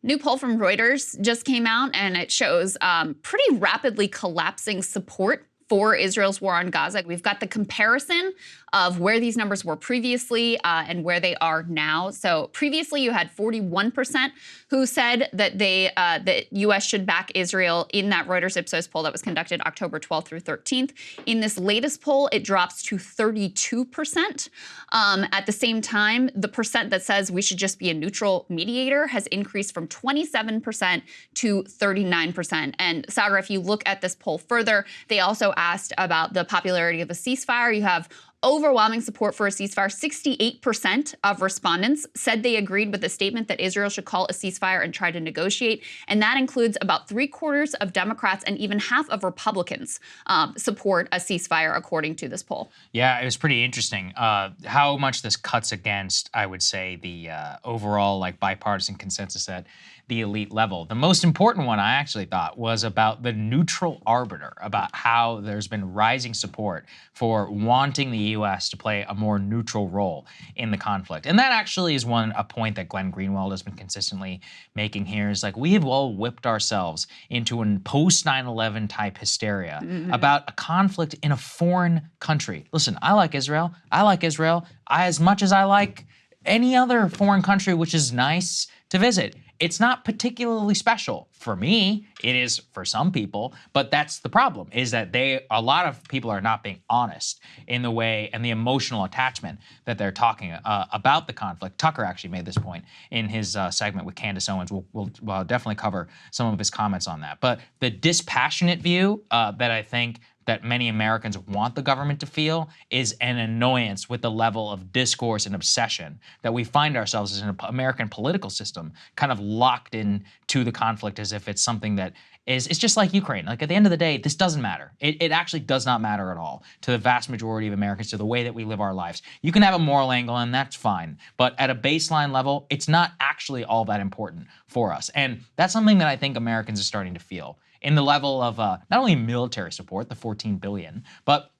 New poll from Reuters just came out, and it shows pretty rapidly collapsing support for Israel's war on Gaza. We've got the comparison of where these numbers were previously and where they are now. So previously you had 41% who said that the U.S. should back Israel in that Reuters Ipsos poll that was conducted October 12th through 13th. In this latest poll, it drops to 32%. At the same time, the percent that says we should just be a neutral mediator has increased from 27% to 39%. And Saagar, if you look at this poll further, they also asked about the popularity of a ceasefire. You have overwhelming support for a ceasefire. 68% of respondents said they agreed with the statement that Israel should call a ceasefire and try to negotiate. And that includes about 3/4 of Democrats and even half of Republicans support a ceasefire, according to this poll. Yeah, it was pretty interesting how much this cuts against, I would say, the overall bipartisan consensus at the elite level. The most important one I actually thought was about the neutral arbiter, about how there's been rising support for wanting the U.S. to play a more neutral role in the conflict. And that actually is a point that Glenn Greenwald has been consistently making here, is we have all whipped ourselves into a post 9/11 type hysteria about a conflict in a foreign country. Listen, I like Israel. I like Israel as much as I like any other foreign country, which is nice to visit. It's not particularly special. For me, it is for some people, but that's the problem, is that a lot of people are not being honest in the way and the emotional attachment that they're talking about the conflict. Tucker actually made this point in his segment with Candace Owens. We'll definitely cover some of his comments on that. But the dispassionate view that I think that many Americans want the government to feel is an annoyance with the level of discourse and obsession that we find ourselves as an American political system kind of locked into the conflict as if it's something that it's just like Ukraine. At the end of the day, this doesn't matter. It actually does not matter at all to the vast majority of Americans, to the way that we live our lives. You can have a moral angle, and that's fine. But at a baseline level, it's not actually all that important for us. And that's something that I think Americans are starting to feel in the level of not only military support, the $14 billion, but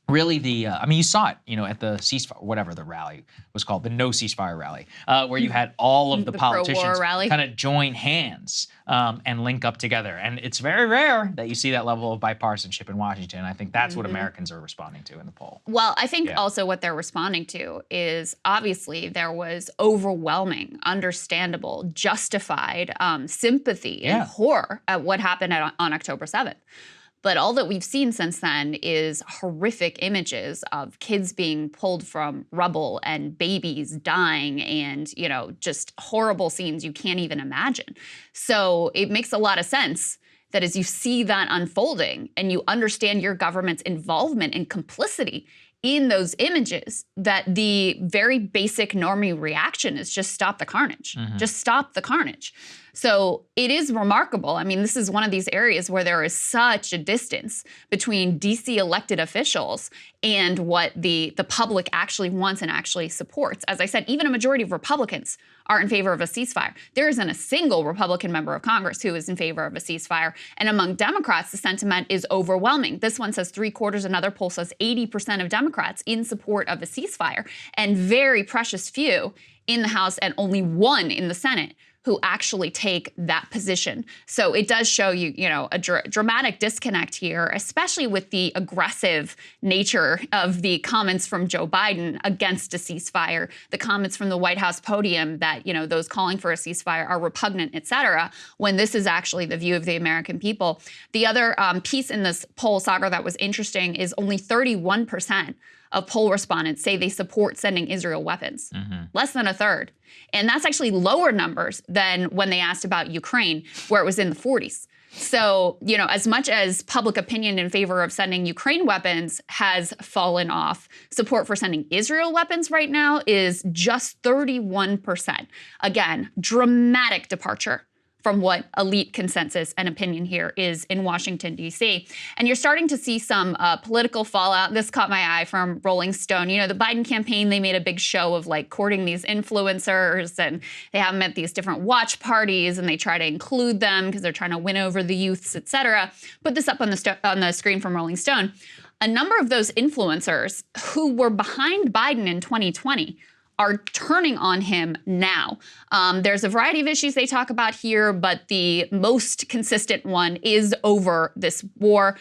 really you saw it, at the ceasefire, whatever the rally was called, the no ceasefire rally, where you had all of the politicians kind of join hands and link up together. And it's very rare that you see that level of bipartisanship in Washington. I think that's what Americans are responding to in the poll. Well, I think also what they're responding to is obviously there was overwhelming, understandable, justified sympathy and horror at what happened on October 7th. But all that we've seen since then is horrific images of kids being pulled from rubble and babies dying and, just horrible scenes you can't even imagine. So it makes a lot of sense that as you see that unfolding and you understand your government's involvement and complicity in those images, that the very basic normie reaction is just stop the carnage. Just stop the carnage. So it is remarkable. I mean, this is one of these areas where there is such a distance between DC elected officials and what the public actually wants and actually supports. As I said, even a majority of Republicans are in favor of a ceasefire. There isn't a single Republican member of Congress who is in favor of a ceasefire. And among Democrats, the sentiment is overwhelming. This one says 3/4, another poll says 80% of Democrats in support of a ceasefire, and very precious few in the House and only one in the Senate who actually take that position. So it does show you, a dramatic disconnect here, especially with the aggressive nature of the comments from Joe Biden against a ceasefire, the comments from the White House podium that, those calling for a ceasefire are repugnant, et cetera, when this is actually the view of the American people. The other piece in this poll, Saagar, that was interesting is only 31% of poll respondents say they support sending Israel weapons. Less than a third. And that's actually lower numbers than when they asked about Ukraine, where it was in the 40s. So, as much as public opinion in favor of sending Ukraine weapons has fallen off, support for sending Israel weapons right now is just 31%. Again, dramatic departure from what elite consensus and opinion here is in Washington, D.C. And you're starting to see some political fallout. This caught my eye from Rolling Stone. The Biden campaign, they made a big show of courting these influencers, and they have them at these different watch parties, and they try to include them because they're trying to win over the youths, et cetera. Put this up on the screen from Rolling Stone. A number of those influencers who were behind Biden in 2020 are turning on him now. There's a variety of issues they talk about here, but the most consistent one is over this war.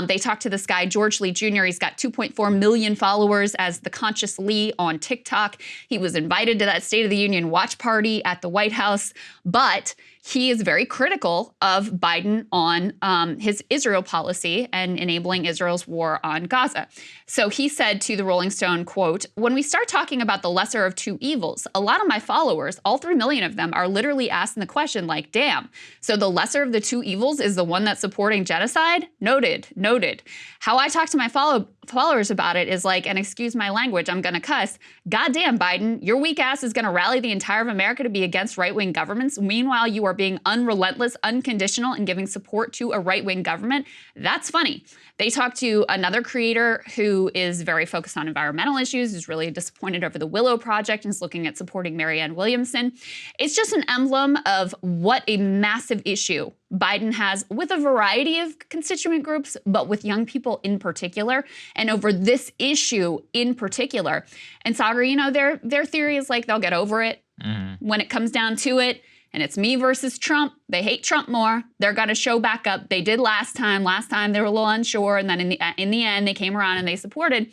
They talked to this guy, George Lee Jr. He's got 2.4 million followers as the Conscious Lee on TikTok. He was invited to that State of the Union watch party at the White House, but he is very critical of Biden on his Israel policy and enabling Israel's war on Gaza. So he said to the Rolling Stone, quote, "When we start talking about the lesser of two evils, a lot of my followers, all 3 million of them, are literally asking the question like, damn, so the lesser of the two evils is the one that's supporting genocide? Noted, noted. How I talk to my followers about it is like, and excuse my language, I'm gonna cuss, goddamn Biden, your weak ass is gonna rally the entire of America to be against right-wing governments. Meanwhile, you are being unrelentless, unconditional, and giving support to a right-wing government. That's funny." They talked to another creator who is very focused on environmental issues, who's really disappointed over the Willow Project and is looking at supporting Marianne Williamson. It's just an emblem of what a massive issue Biden has with a variety of constituent groups, but with young people in particular, and over this issue in particular. And Saagar, you know, their theory is like they'll get over it when it comes down to it. And it's me versus Trump. They hate Trump more. They're going to show back up. They did last time. Last time they were a little unsure, and then in the end, they came around and they supported.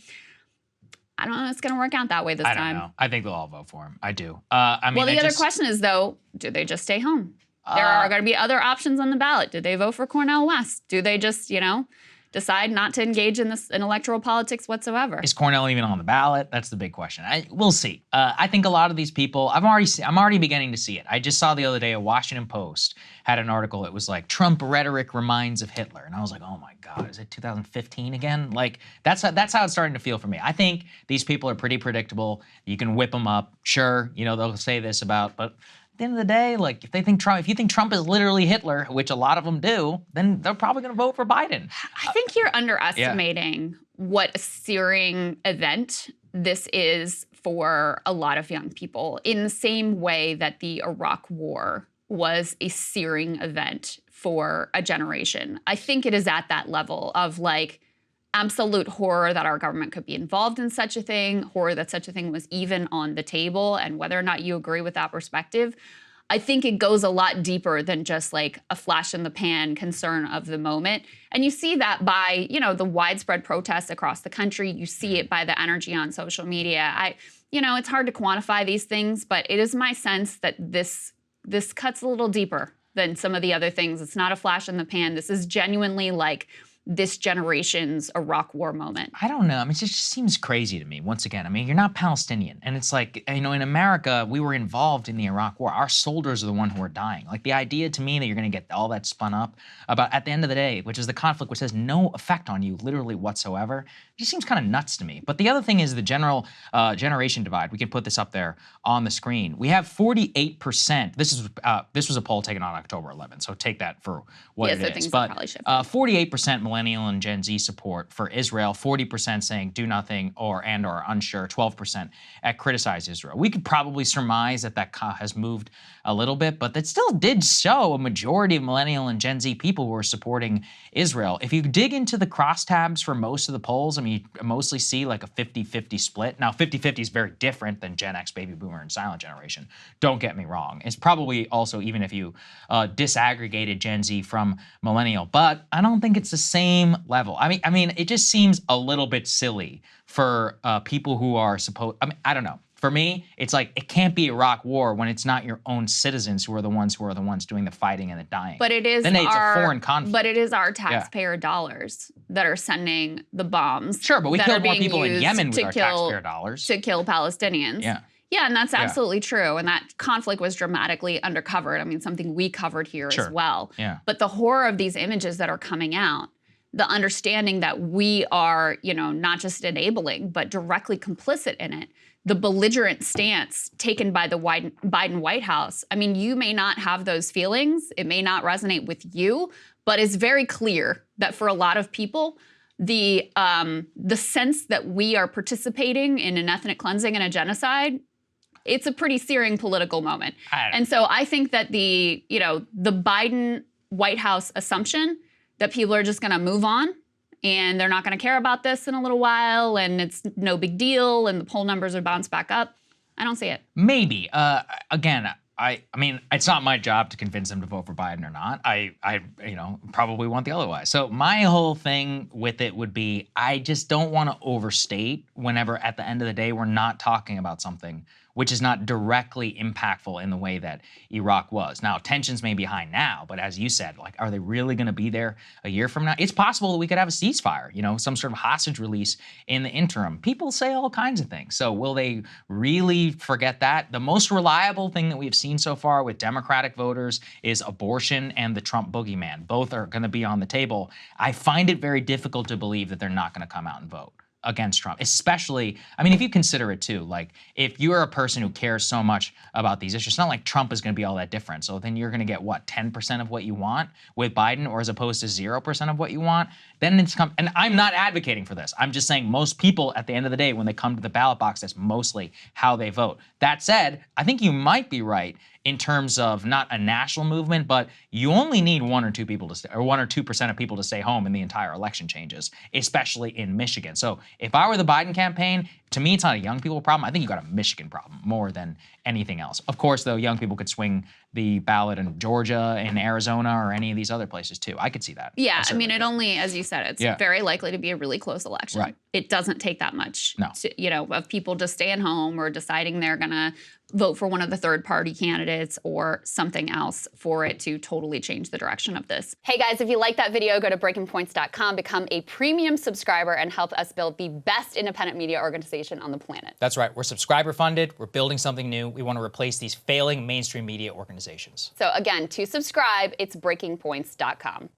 I don't know if it's going to work out that way this time. I don't know. I think they'll all vote for him. I do. Well, the other question is, though, do they just stay home? There are going to be other options on the ballot. Did they vote for Cornel West? Do they just, you know, decide not to engage in electoral politics whatsoever? Is Cornell even on the ballot? That's the big question. We'll see. I think a lot of these people, I'm already beginning to see it. I just saw the other day a Washington Post had an article. It was like, Trump rhetoric reminds of Hitler. And I was like, oh my God, is it 2015 again? Like, that's how it's starting to feel for me. I think these people are pretty predictable. You can whip them up. Sure, you know, they'll say this about, but at the end of the day, like if you think Trump is literally Hitler, which a lot of them do, then they're probably going to vote for Biden. I think you're underestimating what a searing event this is for a lot of young people, in the same way that the Iraq War was a searing event for a generation. I think it is at that level of like absolute horror that our government could be involved in such a thing, horror that such a thing was even on the table, and whether or not you agree with that perspective. I think it goes a lot deeper than just like a flash in the pan concern of the moment. And you see that by, you know, the widespread protests across the country. You see it by the energy on social media. It's hard to quantify these things, but it is my sense that this cuts a little deeper than some of the other things. It's not a flash in the pan. This is genuinely like this generation's Iraq War moment. I don't know. I mean, it just seems crazy to me. Once again, I mean, you're not Palestinian. And it's like, you know, in America, we were involved in the Iraq War. Our soldiers are the one who are dying. Like the idea to me that you're going to get all that spun up about at the end of the day, which is the conflict which has no effect on you literally whatsoever, it just seems kind of nuts to me. But the other thing is the general generation divide. We can put this up there on the screen. We have 48%. This was a poll taken on October 11th, so take that for what it is. But 48% millennial and Gen Z support for Israel, 40% saying do nothing or unsure, 12% at criticize Israel. We could probably surmise that has moved a little bit, but that still did show a majority of millennial and Gen Z people who are supporting Israel. If you dig into the crosstabs for most of the polls, I mean, you mostly see like a 50-50 split. Now, 50-50 is very different than Gen X, Baby Boomer, and Silent Generation. Don't get me wrong. It's probably also even if you disaggregated Gen Z from millennial, but I don't think it's the same level. I mean, it just seems a little bit silly for people who are I don't know. For me, it's like it can't be Iraq War when it's not your own citizens who are the ones doing the fighting and the dying. But it is then it's a foreign conflict. But it is our taxpayer dollars that are sending the bombs. Sure, but we killed more people in Yemen with our taxpayer dollars to kill Palestinians. Yeah, and that's absolutely true. And that conflict was dramatically undercovered. I mean, something we covered here as well. Yeah. But the horror of these images that are coming out, the understanding that we are, you know, not just enabling, but directly complicit in it, the belligerent stance taken by the Biden White House. I mean, you may not have those feelings. It may not resonate with you, but it's very clear that for a lot of people, the sense that we are participating in an ethnic cleansing and a genocide, it's a pretty searing political moment. And so I think that the Biden White House assumption that people are just going to move on and they're not going to care about this in a little while and it's no big deal and the poll numbers are bounced back up, I don't see it. Maybe. Again, I mean, it's not my job to convince them to vote for Biden or not. I probably want the otherwise. So my whole thing with it would be, I just don't want to overstate whenever at the end of the day, we're not talking about something which is not directly impactful in the way that Iraq was. Now, tensions may be high now, but as you said, like, are they really going to be there a year from now? It's possible that we could have a ceasefire, some sort of hostage release in the interim. People say all kinds of things. So will they really forget that? The most reliable thing that we've seen so far with Democratic voters is abortion and the Trump boogeyman. Both are going to be on the table. I find it very difficult to believe that they're not going to come out and vote against Trump, especially, I mean, if you consider it too, like, if you're a person who cares so much about these issues, it's not like Trump is going to be all that different. So then you're going to get, what, 10% of what you want with Biden, or as opposed to 0% of what you want? Then it's and I'm not advocating for this. I'm just saying most people at the end of the day, when they come to the ballot box, that's mostly how they vote. That said, I think you might be right in terms of not a national movement, but you only need 1 or 2 people to stay, or 1 or 2% of people to stay home and the entire election changes, especially in Michigan. So if I were the Biden campaign, to me, it's not a young people problem. I think you got a Michigan problem more than anything else. Of course, though, young people could swing the ballot in Georgia and Arizona or any of these other places too. I could see that. Yeah, I mean, it only, as you said, it's very likely to be a really close election. Right. It doesn't take that much, of people just staying home or deciding they're going to vote for one of the third-party candidates or something else for it to totally change the direction of this. Hey guys, if you like that video, go to breakingpoints.com, become a premium subscriber, and help us build the best independent media organization on the planet. That's right. We're subscriber funded. We're building something new. We want to replace these failing mainstream media organizations. So again, to subscribe, it's breakingpoints.com.